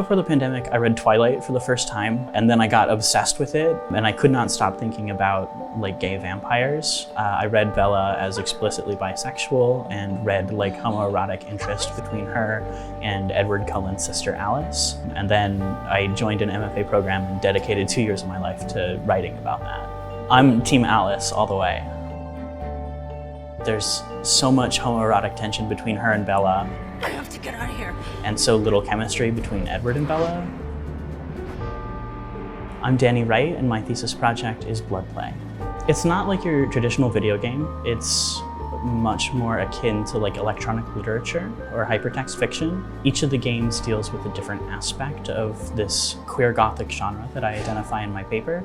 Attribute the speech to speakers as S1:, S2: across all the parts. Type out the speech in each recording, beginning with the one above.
S1: before the pandemic, I read Twilight for the first time, and then I got obsessed with it, and I could not stop thinking about like gay vampires. I read Bella as explicitly bisexual and read like homoerotic interest between her and Edward Cullen's sister Alice. And then I joined an MFA program and dedicated 2 years of my life to writing about that. I'm Team Alice all the way. There's so much homoerotic tension between her and Bella.
S2: I have to get out of here.
S1: And so little chemistry between Edward and Bella. I'm Dani Wright, and my thesis project is Bloodplay. It's not like your traditional video game. It's much more akin to like electronic literature or hypertext fiction. Each of the games deals with a different aspect of this queer Gothic genre that I identify in my paper.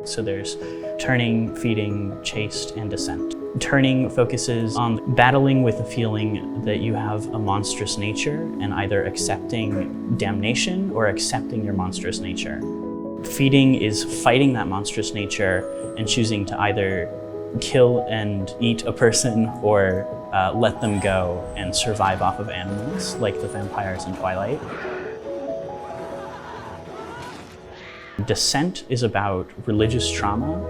S1: So there's turning, feeding, chaste, and descent. Turning focuses on battling with the feeling that you have a monstrous nature and either accepting damnation or accepting your monstrous nature. Feeding is fighting that monstrous nature and choosing to either kill and eat a person or let them go and survive off of animals, like the vampires in Twilight. Descent is about religious trauma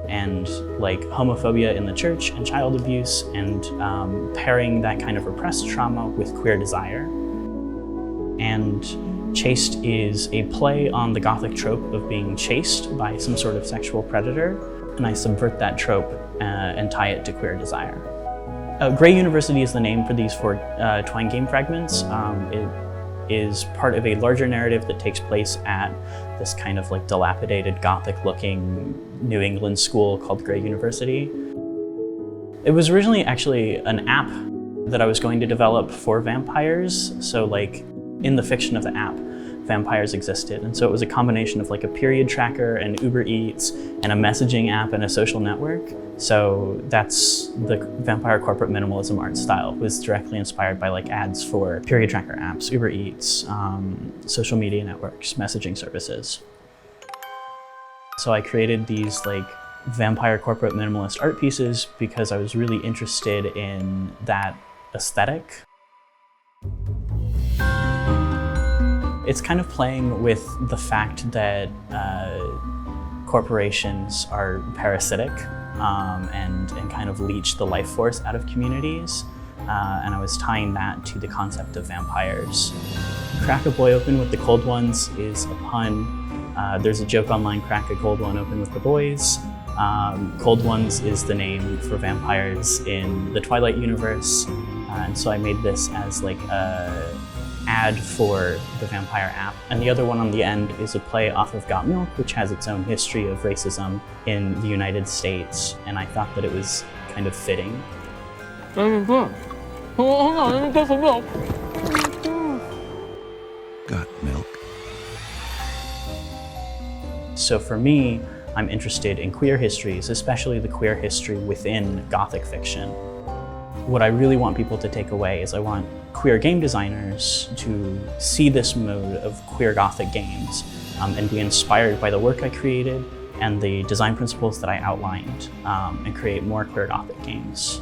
S1: and like homophobia in the church and child abuse, and pairing that kind of repressed trauma with queer desire. And chaste is a play on the Gothic trope of being chased by some sort of sexual predator, and I subvert that trope and tie it to queer desire. Grey University is the name for these 4 Twine game fragments. It is part of a larger narrative that takes place at this kind of like dilapidated Gothic-looking New England school called Grey University. It was originally actually an app that I was going to develop for vampires. So like in the fiction of the app, vampires existed. And so it was a combination of like a period tracker and Uber Eats and a messaging app and a social network. So that's the vampire corporate minimalism art style. It was directly inspired by like ads for period tracker apps, Uber Eats, social media networks, messaging services. So I created these like vampire corporate minimalist art pieces because I was really interested in that aesthetic. It's kind of playing with the fact that corporations are parasitic and kind of leech the life force out of communities. And I was tying that to the concept of vampires. Crack a boy open with the cold ones is a pun. There's a joke online, crack a cold one open with the boys. Cold ones is the name for vampires in the Twilight universe. And so I made this as like a ad for the vampire app. And the other one on the end is a play off of Got Milk, which has its own history of racism in the United States. And I thought that it was kind of fitting.
S3: Got milk.
S1: So for me, I'm interested in queer histories, especially the queer history within Gothic fiction. What I really want people to take away is I want queer game designers to see this mode of queer Gothic games and be inspired by the work I created and the design principles that I outlined and create more queer Gothic games.